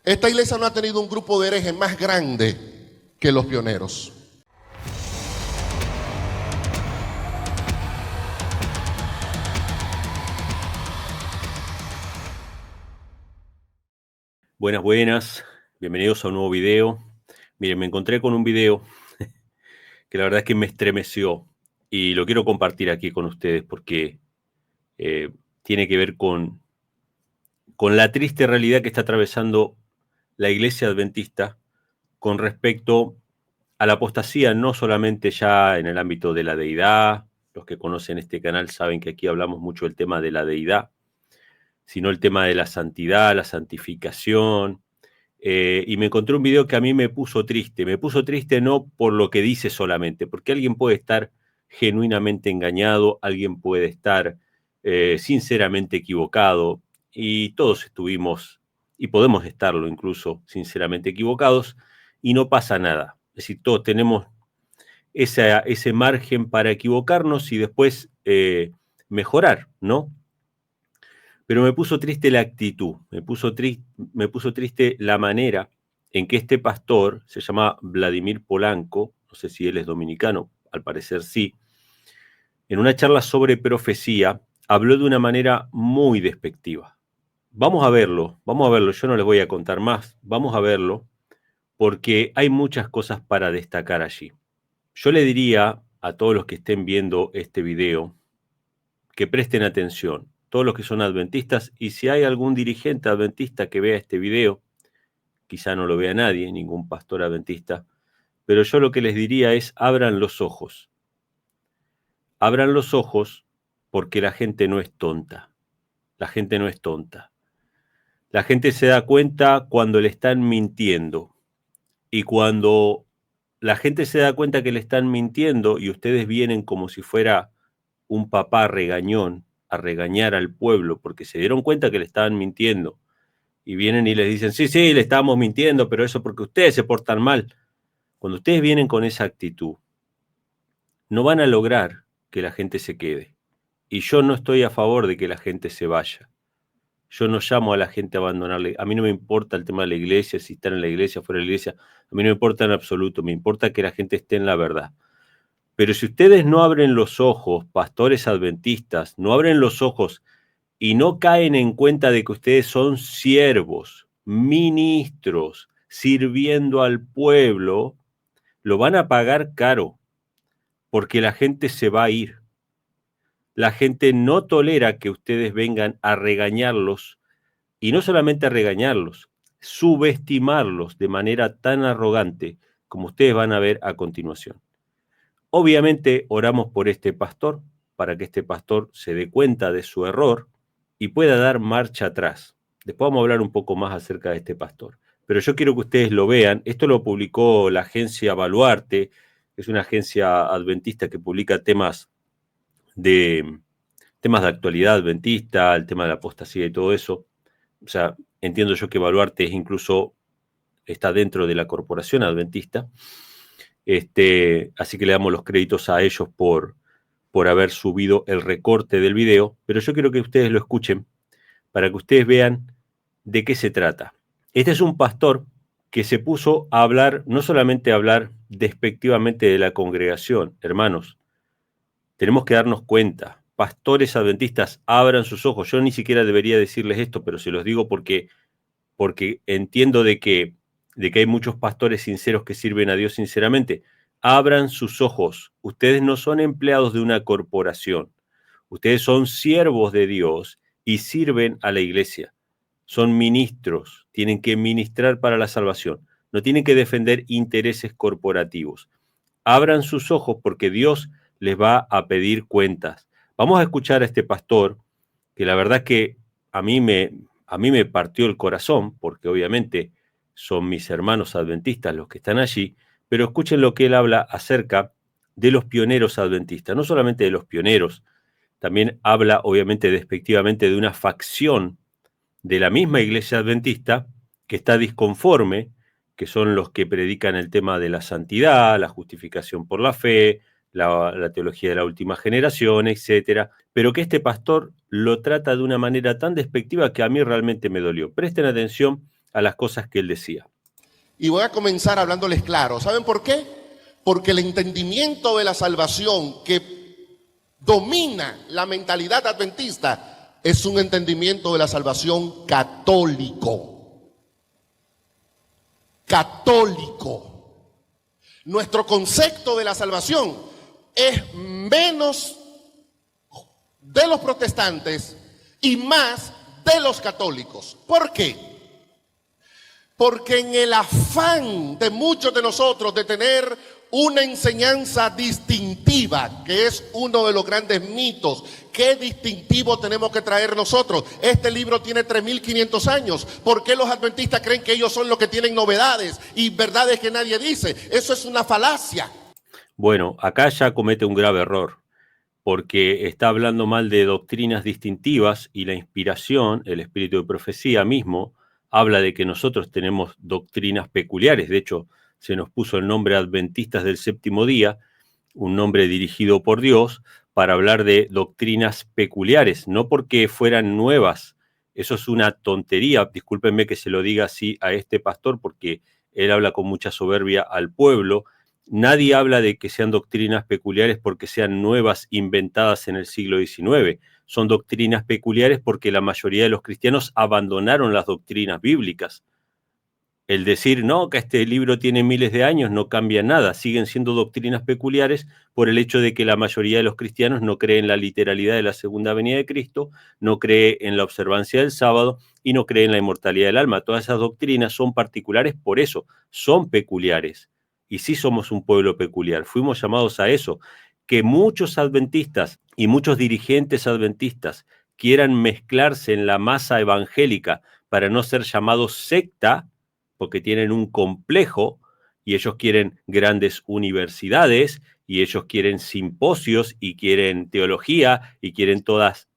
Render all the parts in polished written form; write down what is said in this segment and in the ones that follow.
Esta iglesia no ha tenido un grupo de herejes más grande que los pioneros. Buenas, buenas. Bienvenidos a un nuevo video. Miren, me encontré con un video que la verdad es que me estremeció y lo quiero compartir aquí con ustedes porque tiene que ver con la triste realidad que está atravesando la iglesia adventista con respecto a la apostasía, no solamente ya en el ámbito de la deidad. Los que conocen este canal saben que aquí hablamos mucho del tema de la deidad, sino el tema de la santidad, la santificación. Y me encontré un video que a mí me puso triste. Me puso triste no por lo que dice solamente, porque alguien puede estar genuinamente engañado, alguien puede estar sinceramente equivocado, y todos estuvimos, y podemos estarlo incluso, sinceramente equivocados, y no pasa nada. Es decir, todos tenemos ese margen para equivocarnos y después mejorar, ¿no? Pero me puso triste la actitud, me puso triste la manera en que este pastor, se llama Vladimir Polanco, no sé si él es dominicano, al parecer sí, en una charla sobre profecía, habló de una manera muy despectiva. Vamos a verlo, yo no les voy a contar más, vamos a verlo, porque hay muchas cosas para destacar allí. Yo le diría a todos los que estén viendo este video que presten atención, todos los que son adventistas, y si hay algún dirigente adventista que vea este video, quizá no lo vea nadie, ningún pastor adventista, pero yo lo que les diría es abran los ojos porque la gente no es tonta, la gente no es tonta. La gente se da cuenta cuando le están mintiendo, y cuando la gente se da cuenta que le están mintiendo y ustedes vienen como si fuera un papá regañón a regañar al pueblo porque se dieron cuenta que le estaban mintiendo y vienen y les dicen, sí, le estábamos mintiendo, pero eso porque ustedes se portan mal. Cuando ustedes vienen con esa actitud, no van a lograr que la gente se quede. Y yo no estoy a favor de que la gente se vaya. Yo no llamo a la gente a abandonarle. A mí no me importa el tema de la iglesia, si están en la iglesia, fuera de la iglesia. A mí no me importa en absoluto. Me importa que la gente esté en la verdad. Pero si ustedes no abren los ojos, pastores adventistas, no abren los ojos y no caen en cuenta de que ustedes son siervos, ministros, sirviendo al pueblo, lo van a pagar caro, porque la gente se va a ir. La gente no tolera que ustedes vengan a regañarlos, y no solamente a regañarlos, subestimarlos de manera tan arrogante como ustedes van a ver a continuación. Obviamente oramos por este pastor, para que este pastor se dé cuenta de su error y pueda dar marcha atrás. Después vamos a hablar un poco más acerca de este pastor. Pero yo quiero que ustedes lo vean. Esto lo publicó la agencia Baluarte, que es una agencia adventista que publica temas de actualidad adventista, el tema de la apostasía y todo eso. O sea, entiendo yo que Baluarte está dentro de la corporación adventista. Así que le damos los créditos a ellos por haber subido el recorte del video, pero yo quiero que ustedes lo escuchen para que ustedes vean de qué se trata. Este es un pastor que se puso a hablar, no solamente a hablar despectivamente de la congregación. Hermanos, tenemos que darnos cuenta, pastores adventistas, abran sus ojos. Yo ni siquiera debería decirles esto, pero se los digo porque entiendo de que hay muchos pastores sinceros que sirven a Dios sinceramente. Abran sus ojos. Ustedes no son empleados de una corporación. Ustedes son siervos de Dios y sirven a la iglesia. Son ministros. Tienen que ministrar para la salvación. No tienen que defender intereses corporativos. Abran sus ojos porque Dios les va a pedir cuentas. Vamos a escuchar a este pastor que la verdad que a mí me partió el corazón, porque obviamente son mis hermanos adventistas los que están allí, pero escuchen lo que él habla acerca de los pioneros adventistas, no solamente de los pioneros, también habla obviamente despectivamente de una facción de la misma iglesia adventista que está disconforme, que son los que predican el tema de la santidad, la justificación por la fe, la teología de la última generación, etcétera, pero que este pastor lo trata de una manera tan despectiva que a mí realmente me dolió. Presten atención a las cosas que él decía. Y voy a comenzar hablándoles claro. ¿Saben por qué? Porque el entendimiento de la salvación que domina la mentalidad adventista es un entendimiento de la salvación católico. Católico. Nuestro concepto de la salvación es menos de los protestantes y más de los católicos. ¿Por qué? Porque en el afán de muchos de nosotros de tener una enseñanza distintiva, que es uno de los grandes mitos, ¿qué distintivo tenemos que traer nosotros? Este libro tiene 3.500 años. ¿Por qué los adventistas creen que ellos son los que tienen novedades y verdades que nadie dice? Eso es una falacia. Bueno, acá ya comete un grave error, porque está hablando mal de doctrinas distintivas y la inspiración, el espíritu de profecía mismo, habla de que nosotros tenemos doctrinas peculiares. De hecho, se nos puso el nombre Adventistas del Séptimo Día, un nombre dirigido por Dios, para hablar de doctrinas peculiares, no porque fueran nuevas. Eso es una tontería. Discúlpenme que se lo diga así a este pastor, porque él habla con mucha soberbia al pueblo. Nadie habla de que sean doctrinas peculiares porque sean nuevas, inventadas en el siglo XIX. Son doctrinas peculiares porque la mayoría de los cristianos abandonaron las doctrinas bíblicas. El decir, no, que este libro tiene miles de años, no cambia nada. Siguen siendo doctrinas peculiares por el hecho de que la mayoría de los cristianos no cree en la literalidad de la segunda venida de Cristo, no cree en la observancia del sábado y no cree en la inmortalidad del alma. Todas esas doctrinas son particulares por eso, son peculiares. Y sí somos un pueblo peculiar, fuimos llamados a eso. Que muchos adventistas y muchos dirigentes adventistas quieran mezclarse en la masa evangélica para no ser llamados secta, porque tienen un complejo y ellos quieren grandes universidades y ellos quieren simposios y quieren teología y quieren todas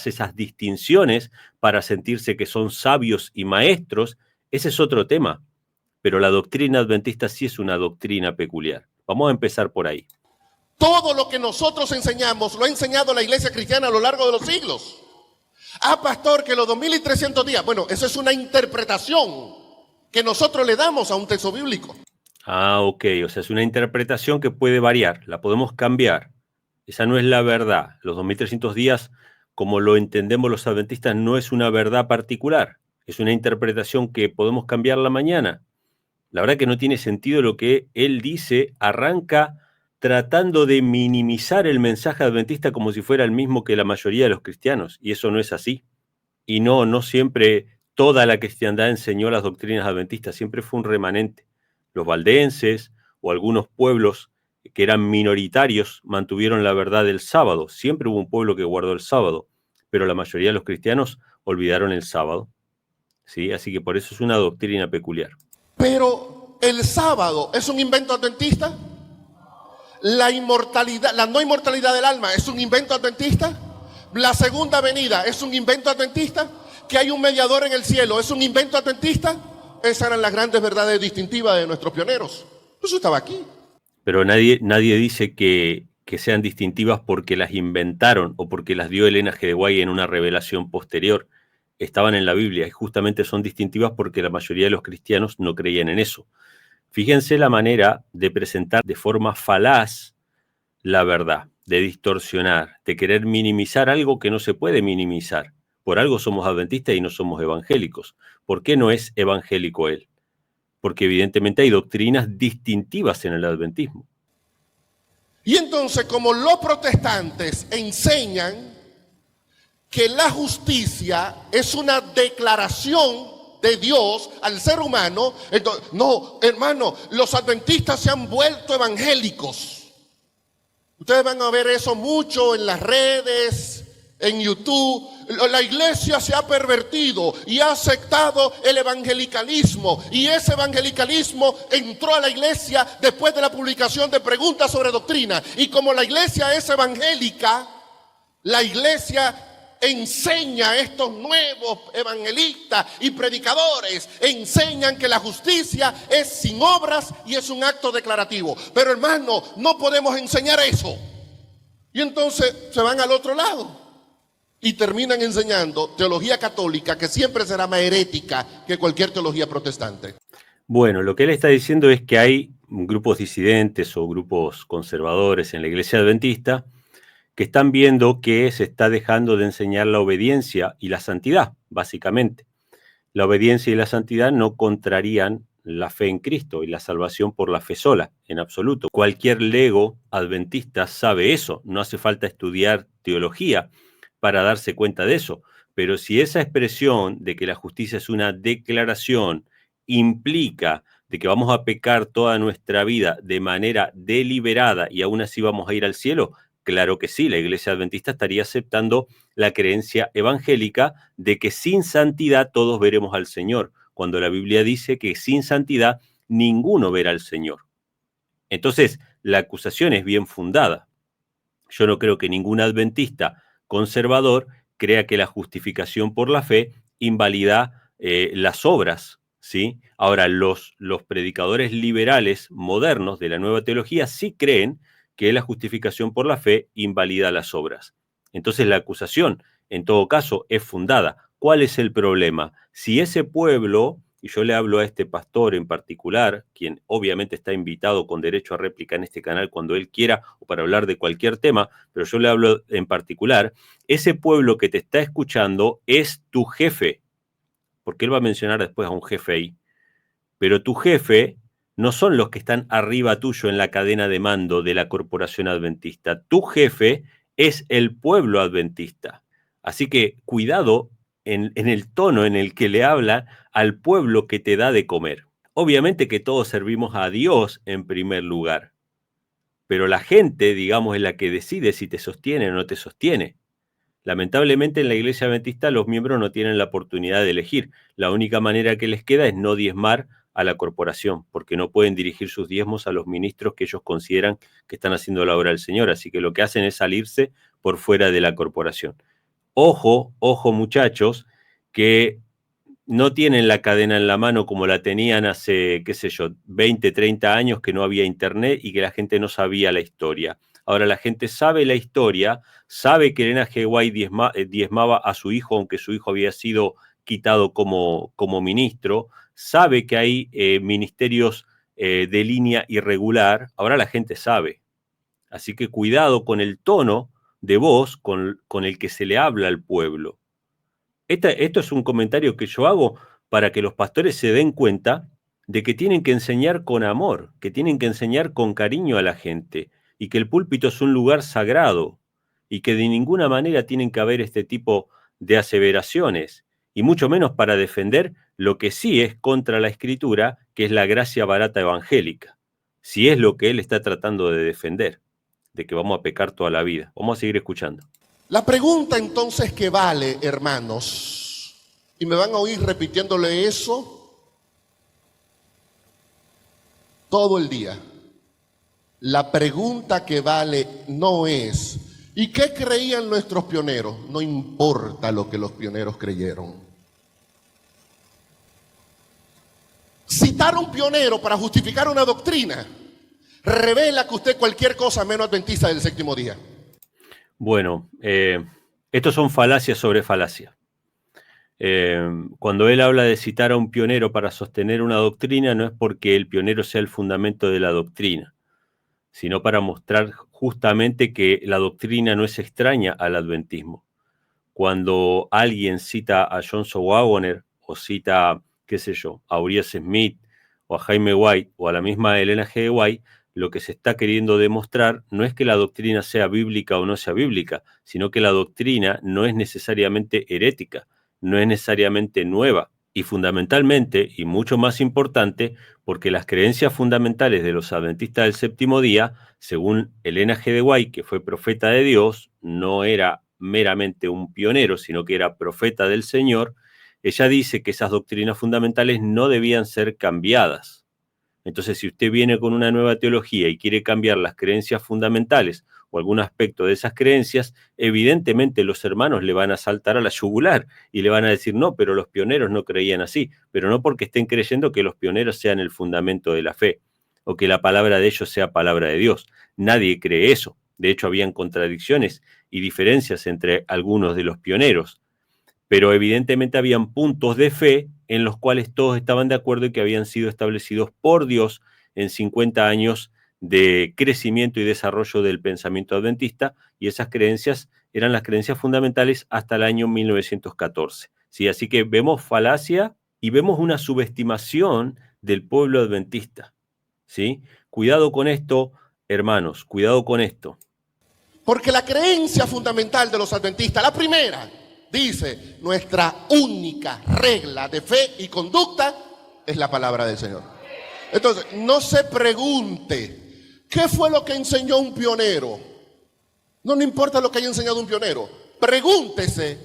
esas distinciones para sentirse que son sabios y maestros. Ese es otro tema, pero la doctrina adventista sí es una doctrina peculiar. Vamos a empezar por ahí. Todo lo que nosotros enseñamos lo ha enseñado la iglesia cristiana a lo largo de los siglos. Ah, pastor, que los 2300 días. Bueno, eso es una interpretación que nosotros le damos a un texto bíblico. Ah, ok, o sea, es una interpretación que puede variar, la podemos cambiar. Esa no es la verdad. Los 2300 días, como lo entendemos los adventistas, no es una verdad particular. Es una interpretación que podemos cambiarla mañana. La verdad que no tiene sentido lo que él dice, arranca tratando de minimizar el mensaje adventista como si fuera el mismo que la mayoría de los cristianos, y eso no es así. Y no siempre toda la cristiandad enseñó las doctrinas adventistas, siempre fue un remanente. Los valdenses o algunos pueblos que eran minoritarios mantuvieron la verdad del sábado. Siempre hubo un pueblo que guardó el sábado, pero la mayoría de los cristianos olvidaron el sábado. ¿Sí? Así que por eso es una doctrina peculiar. Pero el sábado es un invento adventista. La no inmortalidad del alma es un invento adventista. La segunda venida es un invento adventista. Que hay un mediador en el cielo es un invento adventista. Esas eran las grandes verdades distintivas de nuestros pioneros. Eso estaba aquí. Pero nadie dice que sean distintivas porque las inventaron o porque las dio Elena G. de White en una revelación posterior. Estaban en la Biblia y justamente son distintivas porque la mayoría de los cristianos no creían en eso. Fíjense la manera de presentar de forma falaz la verdad, de distorsionar, de querer minimizar algo que no se puede minimizar. Por algo somos adventistas y no somos evangélicos. ¿Por qué no es evangélico él? Porque evidentemente hay doctrinas distintivas en el adventismo. Y entonces, como los protestantes enseñan que la justicia es una declaración de Dios al ser humano, entonces, no, hermano, los adventistas se han vuelto evangélicos. Ustedes van a ver eso mucho en las redes, en YouTube. La iglesia se ha pervertido y ha aceptado el evangelicalismo, y ese evangelicalismo entró a la iglesia después de la publicación de preguntas sobre doctrina. Y como la iglesia es evangélica, la iglesia enseña, estos nuevos evangelistas y predicadores enseñan que la justicia es sin obras y es un acto declarativo. Pero hermano, no podemos enseñar eso. Y entonces se van al otro lado. y terminan enseñando teología católica que siempre será más herética que cualquier teología protestante. Bueno, lo que él está diciendo es que hay grupos disidentes o grupos conservadores en la Iglesia Adventista que están viendo que se está dejando de enseñar la obediencia y la santidad, básicamente. La obediencia y la santidad no contrarían la fe en Cristo y la salvación por la fe sola, en absoluto. Cualquier lego adventista sabe eso, no hace falta estudiar teología para darse cuenta de eso. Pero si esa expresión de que la justicia es una declaración implica de que vamos a pecar toda nuestra vida de manera deliberada y aún así vamos a ir al cielo, claro que sí, la Iglesia Adventista estaría aceptando la creencia evangélica de que sin santidad todos veremos al Señor, cuando la Biblia dice que sin santidad ninguno verá al Señor. Entonces, la acusación es bien fundada. Yo no creo que ningún adventista conservador crea que la justificación por la fe invalida las obras, ¿sí? Ahora, los predicadores liberales modernos de la nueva teología sí creen que la justificación por la fe invalida las obras. Entonces, la acusación, en todo caso, es fundada. ¿Cuál es el problema? Si ese pueblo, y yo le hablo a este pastor en particular, quien obviamente está invitado con derecho a réplica en este canal cuando él quiera o para hablar de cualquier tema, pero yo le hablo en particular, ese pueblo que te está escuchando es tu jefe, porque él va a mencionar después a un jefe ahí, pero tu jefe no son los que están arriba tuyo en la cadena de mando de la corporación adventista, tu jefe es el pueblo adventista. Así que cuidado en el tono en el que le habla al pueblo que te da de comer. Obviamente que todos servimos a Dios en primer lugar, pero la gente, digamos, es la que decide si te sostiene o no te sostiene. Lamentablemente en la Iglesia Adventista los miembros no tienen la oportunidad de elegir. La única manera que les queda es no diezmar a la corporación, porque no pueden dirigir sus diezmos a los ministros que ellos consideran que están haciendo la obra del Señor. Así que lo que hacen es salirse por fuera de la corporación. Ojo, ojo muchachos, que no tienen la cadena en la mano como la tenían hace, qué sé yo, 20, 30 años que no había internet y que la gente no sabía la historia. Ahora la gente sabe la historia, sabe que Elena G. White diezmaba a su hijo, aunque su hijo había sido quitado como ministro, sabe que hay ministerios de línea irregular, ahora la gente sabe. Así que cuidado con el tono de voz con el que se le habla al pueblo. Esto es un comentario que yo hago para que los pastores se den cuenta de que tienen que enseñar con amor, que tienen que enseñar con cariño a la gente y que el púlpito es un lugar sagrado y que de ninguna manera tienen que haber este tipo de aseveraciones y mucho menos para defender lo que sí es contra la Escritura, que es la gracia barata evangélica, si es lo que él está tratando de defender, de que vamos a pecar toda la vida. Vamos a seguir escuchando. La pregunta entonces que vale, hermanos, y me van a oír repitiéndole eso todo el día. La pregunta que vale no es, ¿y qué creían nuestros pioneros? No importa lo que los pioneros creyeron. Citar a un pionero para justificar una doctrina revela que usted es cualquier cosa menos adventista del séptimo día. Bueno, estos son falacias sobre falacia. Cuando él habla de citar a un pionero para sostener una doctrina, no es porque el pionero sea el fundamento de la doctrina, sino para mostrar justamente que la doctrina no es extraña al adventismo. Cuando alguien cita a Johnson Waggoner o cita, qué sé yo, a Uriah Smith o a Jaime White o a la misma Elena G. White, lo que se está queriendo demostrar no es que la doctrina sea bíblica o no sea bíblica, sino que la doctrina no es necesariamente herética, no es necesariamente nueva y fundamentalmente, y mucho más importante, porque las creencias fundamentales de los adventistas del séptimo día, según Elena G. de White, que fue profeta de Dios, no era meramente un pionero, sino que era profeta del Señor, ella dice que esas doctrinas fundamentales no debían ser cambiadas. Entonces, si usted viene con una nueva teología y quiere cambiar las creencias fundamentales o algún aspecto de esas creencias, evidentemente los hermanos le van a saltar a la yugular y le van a decir, no, pero los pioneros no creían así, pero no porque estén creyendo que los pioneros sean el fundamento de la fe o que la palabra de ellos sea palabra de Dios. Nadie cree eso. De hecho, habían contradicciones y diferencias entre algunos de los pioneros, pero evidentemente habían puntos de fe en los cuales todos estaban de acuerdo y que habían sido establecidos por Dios en 50 años de crecimiento y desarrollo del pensamiento adventista, y esas creencias eran las creencias fundamentales hasta el año 1914. ¿Sí? Así que vemos falacia y vemos una subestimación del pueblo adventista. ¿Sí? Cuidado con esto, hermanos, cuidado con esto. Porque la creencia fundamental de los adventistas, la primera, dice, nuestra única regla de fe y conducta es la palabra del Señor. Entonces, no se pregunte, ¿qué fue lo que enseñó un pionero? No importa lo que haya enseñado un pionero. Pregúntese,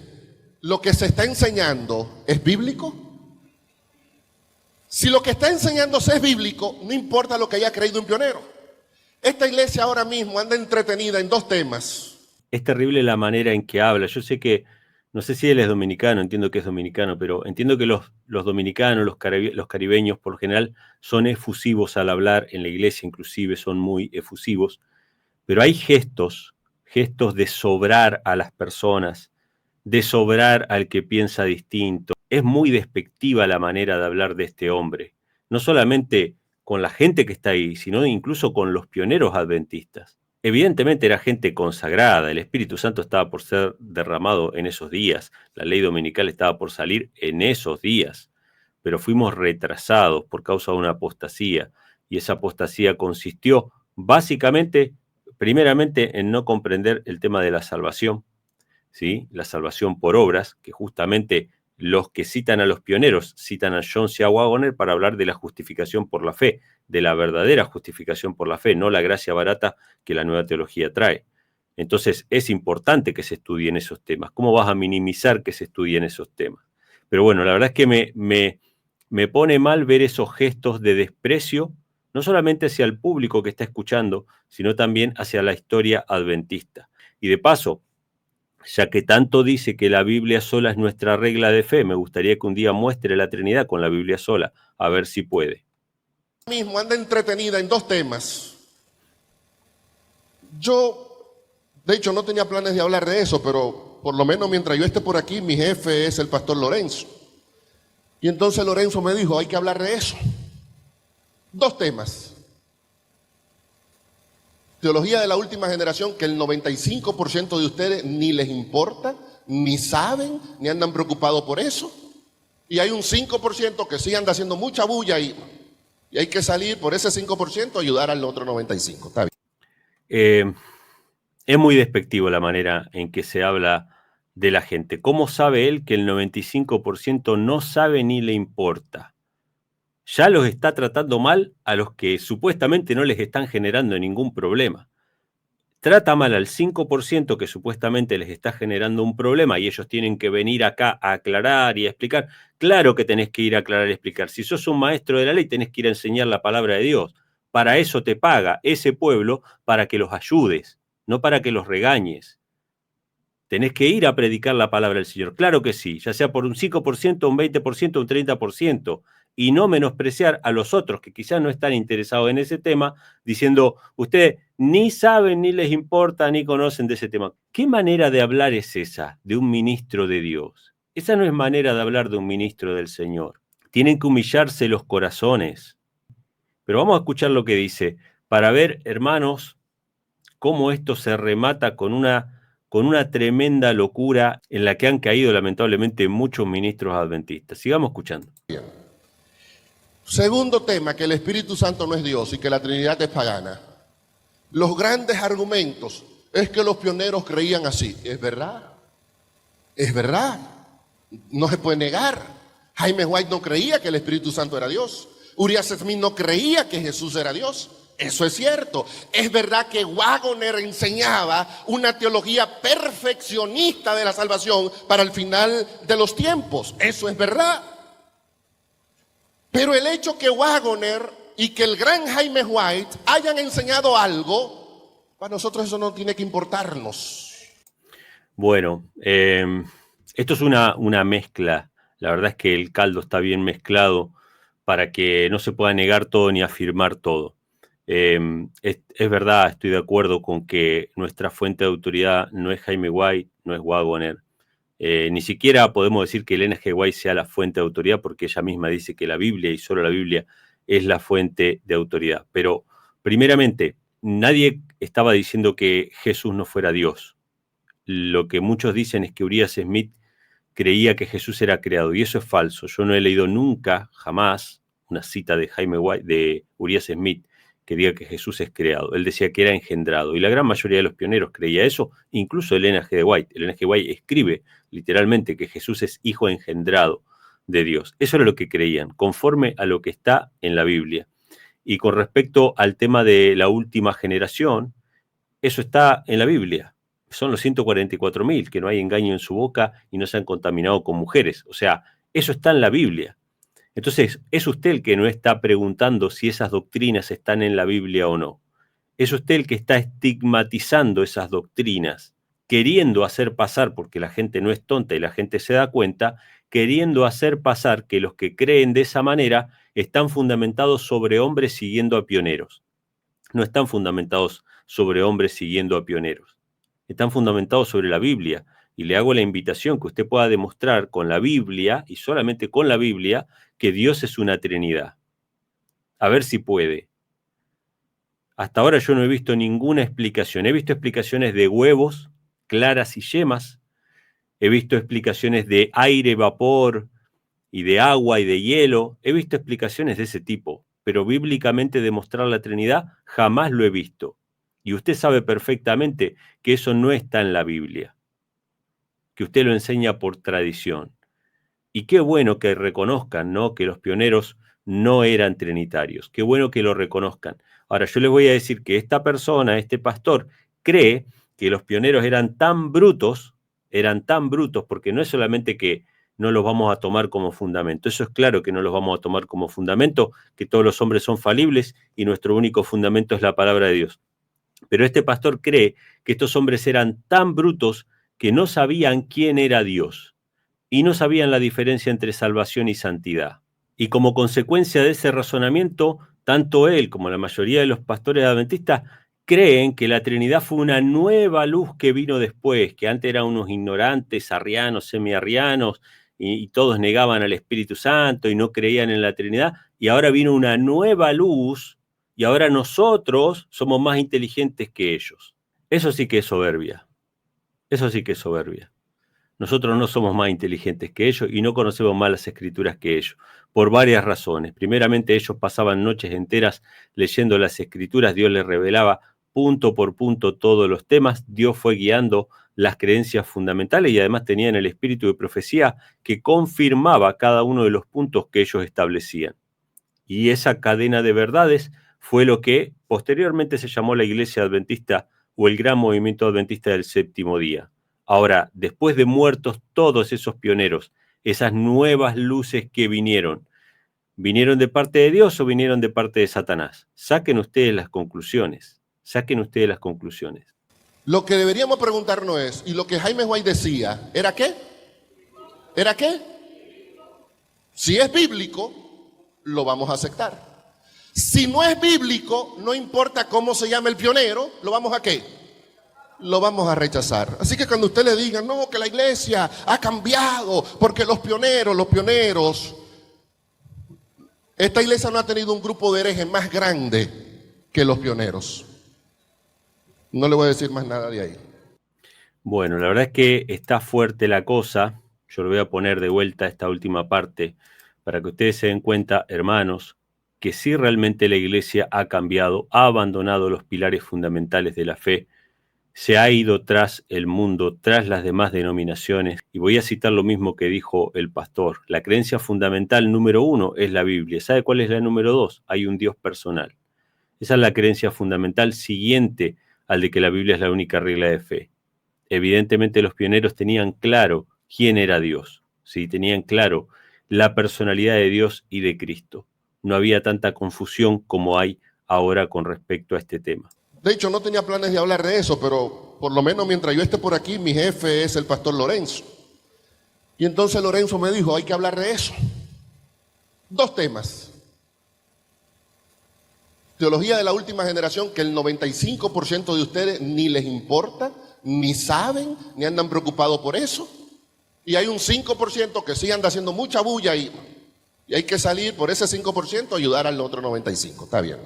¿lo que se está enseñando es bíblico? Si lo que está enseñándose es bíblico, no importa lo que haya creído un pionero. Esta iglesia ahora mismo anda entretenida en dos temas. Es terrible la manera en que habla. Yo sé que, no sé si él es dominicano, entiendo que es dominicano, pero entiendo que los dominicanos, los caribeños, por lo general, son efusivos al hablar, en la iglesia inclusive son muy efusivos, pero hay gestos de sobrar a las personas, de sobrar al que piensa distinto. Es muy despectiva la manera de hablar de este hombre, no solamente con la gente que está ahí, sino incluso con los pioneros adventistas. Evidentemente era gente consagrada, el Espíritu Santo estaba por ser derramado en esos días, la ley dominical estaba por salir en esos días, pero fuimos retrasados por causa de una apostasía, y esa apostasía consistió básicamente, primeramente, en no comprender el tema de la salvación, ¿sí? La salvación por obras, que justamente los que citan a los pioneros citan a John C. Waggoner para hablar de la justificación por la fe, de la verdadera justificación por la fe, no la gracia barata que la nueva teología trae. Entonces es importante que se estudien esos temas. ¿Cómo vas a minimizar que se estudien esos temas? Pero bueno, la verdad es que me pone mal ver esos gestos de desprecio, no solamente hacia el público que está escuchando, sino también hacia la historia adventista. Y de paso, ya que tanto dice que la Biblia sola es nuestra regla de fe, me gustaría que un día muestre la Trinidad con la Biblia sola, a ver si puede. Mismo anda entretenida en dos temas. Yo, de hecho, no tenía planes de hablar de eso, pero por lo menos mientras yo esté por aquí, mi jefe es el pastor Lorenzo. Y entonces Lorenzo me dijo, hay que hablar de eso. Dos temas. Teología de la última generación, que el 95% de ustedes ni les importa, ni saben, ni andan preocupados por eso. Y hay un 5% que sí anda haciendo mucha bulla y hay que salir por ese 5% a ayudar al otro 95%. Está bien. Es muy despectivo la manera en que se habla de la gente. ¿Cómo sabe él que el 95% no sabe ni le importa? Ya los está tratando mal a los que supuestamente no les están generando ningún problema. Trata mal al 5% que supuestamente les está generando un problema y ellos tienen que venir acá a aclarar y a explicar. Claro que tenés que ir a aclarar y explicar. Si sos un maestro de la ley, tenés que ir a enseñar la palabra de Dios. Para eso te paga ese pueblo, para que los ayudes, no para que los regañes. Tenés que ir a predicar la palabra del Señor. Claro que sí, ya sea por un 5%, un 20%, un 30%. Y no menospreciar a los otros que quizás no están interesados en ese tema, diciendo, ustedes ni saben, ni les importa, ni conocen de ese tema. ¿Qué manera de hablar es esa de un ministro de Dios? Esa no es manera de hablar de un ministro del Señor. Tienen que humillarse los corazones. Pero vamos a escuchar lo que dice, para ver, hermanos, cómo esto se remata con una tremenda locura en la que han caído lamentablemente muchos ministros adventistas. Sigamos escuchando. Segundo tema, que el Espíritu Santo no es Dios y que la Trinidad es pagana. Los grandes argumentos es que los pioneros creían así. Es verdad, no se puede negar. Jaime White no creía que el Espíritu Santo era Dios. Uriah Smith no creía que Jesús era Dios. Eso es cierto. Es verdad que Waggoner enseñaba una teología perfeccionista de la salvación para el final de los tiempos. Eso es verdad. Pero el hecho que Waggoner y que el gran Jaime White hayan enseñado algo, para nosotros eso no tiene que importarnos. Bueno, esto es una mezcla. La verdad es que el caldo está bien mezclado para que no se pueda negar todo ni afirmar todo. Es verdad, estoy de acuerdo con que nuestra fuente de autoridad no es Jaime White, no es Waggoner. Ni siquiera podemos decir que Ellen G. White sea la fuente de autoridad, porque ella misma dice que la Biblia y solo la Biblia es la fuente de autoridad. Pero primeramente, nadie estaba diciendo que Jesús no fuera Dios. Lo que muchos dicen es que Urias Smith creía que Jesús era creado, y eso es falso. Yo no he leído nunca, jamás, una cita de Jaime White, de Urias Smith, que diga que Jesús es creado. Él decía que era engendrado, y la gran mayoría de los pioneros creía eso, incluso Ellen G. White. Ellen G. White escribe literalmente que Jesús es hijo engendrado de Dios. Eso era lo que creían, conforme a lo que está en la Biblia. Y con respecto al tema de la última generación, eso está en la Biblia. Son los 144.000, que no hay engaño en su boca y no se han contaminado con mujeres. O sea, eso está en la Biblia. Entonces, es usted el que no está preguntando si esas doctrinas están en la Biblia o no. Es usted el que está estigmatizando esas doctrinas, queriendo hacer pasar, porque la gente no es tonta y la gente se da cuenta, queriendo hacer pasar que los que creen de esa manera están fundamentados sobre hombres siguiendo a pioneros. No están fundamentados sobre hombres siguiendo a pioneros. Están fundamentados sobre la Biblia. Y le hago la invitación que usted pueda demostrar con la Biblia, y solamente con la Biblia, que Dios es una Trinidad. A ver si puede. Hasta ahora yo no he visto ninguna explicación. He visto explicaciones de huevos, claras y yemas. He visto explicaciones de aire, vapor, y de agua y de hielo. He visto explicaciones de ese tipo, pero bíblicamente demostrar la Trinidad jamás lo he visto. Y usted sabe perfectamente que eso no está en la Biblia, que usted lo enseña por tradición. Y qué bueno que reconozcan, ¿no?, que los pioneros no eran trinitarios. Qué bueno que lo reconozcan. Ahora, yo les voy a decir que esta persona, este pastor, cree que los pioneros eran tan brutos, porque no es solamente que no los vamos a tomar como fundamento. Eso es claro que no los vamos a tomar como fundamento, que todos los hombres son falibles y nuestro único fundamento es la palabra de Dios. Pero este pastor cree que estos hombres eran tan brutos que no sabían quién era Dios y no sabían la diferencia entre salvación y santidad. Y como consecuencia de ese razonamiento, tanto él como la mayoría de los pastores adventistas creen que la Trinidad fue una nueva luz que vino después, que antes eran unos ignorantes, arrianos, semiarrianos, y todos negaban al Espíritu Santo y no creían en la Trinidad, y ahora vino una nueva luz, y ahora nosotros somos más inteligentes que ellos. Eso sí que es soberbia. Eso sí que es soberbia. Nosotros no somos más inteligentes que ellos y no conocemos más las escrituras que ellos, por varias razones. Primeramente, ellos pasaban noches enteras leyendo las escrituras, Dios les revelaba punto por punto todos los temas, Dios fue guiando las creencias fundamentales y además tenían el espíritu de profecía que confirmaba cada uno de los puntos que ellos establecían. Y esa cadena de verdades fue lo que posteriormente se llamó la Iglesia Adventista o el Gran Movimiento Adventista del Séptimo Día. Ahora, después de muertos todos esos pioneros, esas nuevas luces que vinieron de parte de Dios o vinieron de parte de Satanás? Saquen ustedes las conclusiones. Saquen ustedes las conclusiones. Lo que deberíamos preguntarnos es, y lo que Jaime White decía, ¿era qué? ¿Era qué? Si es bíblico, lo vamos a aceptar. Si no es bíblico, no importa cómo se llame el pionero, ¿lo vamos a qué? Lo vamos a rechazar. Así que cuando usted le diga, no, que la iglesia ha cambiado, porque los pioneros, esta iglesia no ha tenido un grupo de herejes más grande que los pioneros. No le voy a decir más nada de ahí. Bueno, la verdad es que está fuerte la cosa. Yo le voy a poner de vuelta esta última parte para que ustedes se den cuenta, hermanos, que sí realmente la iglesia ha cambiado, ha abandonado los pilares fundamentales de la fe, se ha ido tras el mundo, tras las demás denominaciones. Y voy a citar lo mismo que dijo el pastor. La creencia fundamental número 1 es la Biblia. ¿Sabe cuál es la número 2? Hay un Dios personal. Esa es la creencia fundamental siguiente al de que la Biblia es la única regla de fe. Evidentemente los pioneros tenían claro quién era Dios, ¿sí? Tenían claro la personalidad de Dios y de Cristo. No había tanta confusión como hay ahora con respecto a este tema. De hecho, no tenía planes de hablar de eso, pero por lo menos mientras yo esté por aquí, mi jefe es el pastor Lorenzo. Y entonces Lorenzo me dijo, hay que hablar de eso. 2 temas. teología de la última generación que el 95% de ustedes ni les importa, ni saben, ni andan preocupados por eso. Y hay un 5% que sí anda haciendo mucha bulla y hay que salir por ese 5% a ayudar al otro 95%. Está bien.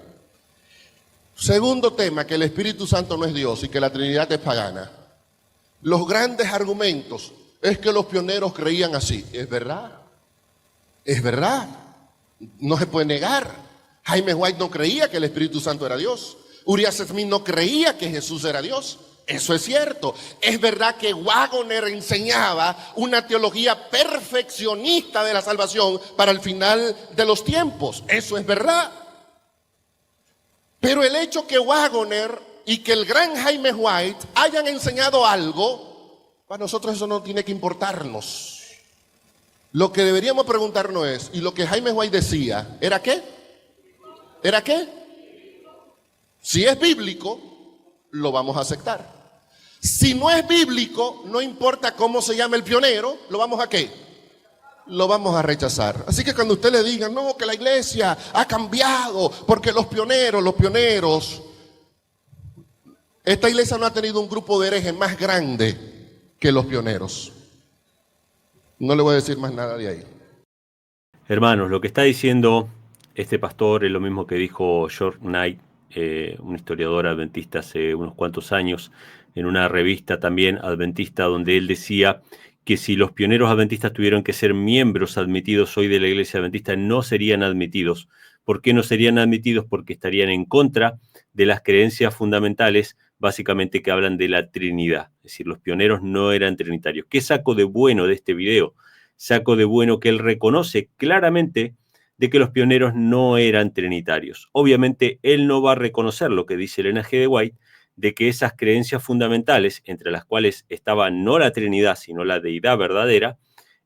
Segundo tema, que el Espíritu Santo no es Dios y que la Trinidad es pagana. Los grandes argumentos es que los pioneros creían así. Es verdad. Es verdad. No se puede negar. Jaime White no creía que el Espíritu Santo era Dios. Uriah Smith no creía que Jesús era Dios. Eso es cierto. Es verdad que Waggoner enseñaba una teología perfeccionista de la salvación para el final de los tiempos. Eso es verdad. Pero el hecho que Waggoner y que el gran Jaime White hayan enseñado algo, para nosotros eso no tiene que importarnos. Lo que deberíamos preguntarnos es, ¿y lo que Jaime White decía, era qué? ¿Era qué? Si es bíblico, lo vamos a aceptar. Si no es bíblico, no importa cómo se llame el pionero, ¿lo vamos a qué? Lo vamos a rechazar. Así que cuando usted le diga, no, que la iglesia ha cambiado, porque los pioneros, esta iglesia no ha tenido un grupo de herejes más grande que los pioneros. No le voy a decir más nada de ahí. Hermanos, lo que está diciendo este pastor es lo mismo que dijo George Knight, un historiador adventista hace unos cuantos años, en una revista también adventista, donde él decía que si los pioneros adventistas tuvieron que ser miembros admitidos hoy de la iglesia adventista, no serían admitidos. ¿Por qué no serían admitidos? Porque estarían en contra de las creencias fundamentales, básicamente que hablan de la Trinidad. Es decir, los pioneros no eran trinitarios. ¿Qué saco de bueno de este video? Saco de bueno que él reconoce claramente de que los pioneros no eran trinitarios. Obviamente, él no va a reconocer lo que dice Elena G. de White, de que esas creencias fundamentales, entre las cuales estaba no la Trinidad, sino la deidad verdadera,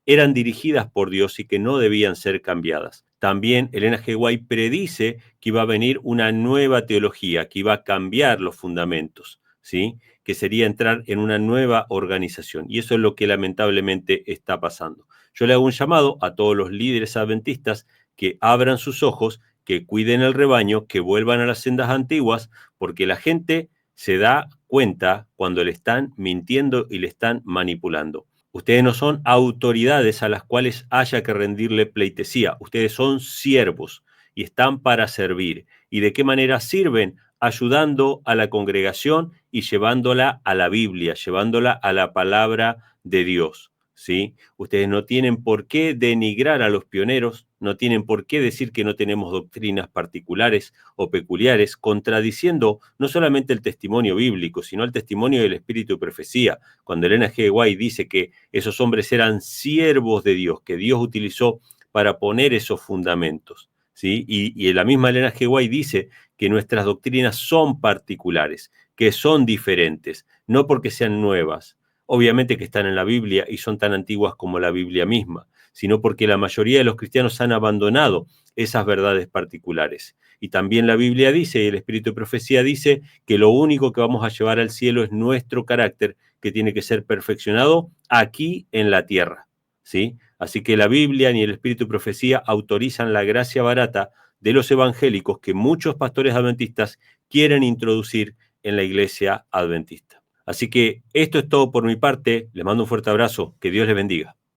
eran dirigidas por Dios y que no debían ser cambiadas. También Elena G. White predice que iba a venir una nueva teología, que iba a cambiar los fundamentos, ¿sí? Que sería entrar en una nueva organización. Y eso es lo que lamentablemente está pasando. Yo le hago un llamado a todos los líderes adventistas que abran sus ojos, que cuiden el rebaño, que vuelvan a las sendas antiguas, porque la gente se da cuenta cuando le están mintiendo y le están manipulando. Ustedes no son autoridades a las cuales haya que rendirle pleitesía. Ustedes son siervos y están para servir. ¿Y de qué manera sirven? Ayudando a la congregación y llevándola a la Biblia, llevándola a la palabra de Dios, ¿sí? Ustedes no tienen por qué denigrar a los pioneros, no tienen por qué decir que no tenemos doctrinas particulares o peculiares, contradiciendo no solamente el testimonio bíblico, sino el testimonio del Espíritu de Profecía. Cuando Elena G. White dice que esos hombres eran siervos de Dios, que Dios utilizó para poner esos fundamentos, ¿sí? Y la misma Elena G. White dice que nuestras doctrinas son particulares, que son diferentes, no porque sean nuevas, obviamente que están en la Biblia y son tan antiguas como la Biblia misma, sino porque la mayoría de los cristianos han abandonado esas verdades particulares. Y también la Biblia dice, y el Espíritu de Profecía dice, que lo único que vamos a llevar al cielo es nuestro carácter, que tiene que ser perfeccionado aquí en la tierra, ¿sí? Así que la Biblia ni el Espíritu de Profecía autorizan la gracia barata de los evangélicos que muchos pastores adventistas quieren introducir en la iglesia adventista. Así que esto es todo por mi parte. Les mando un fuerte abrazo. Que Dios les bendiga.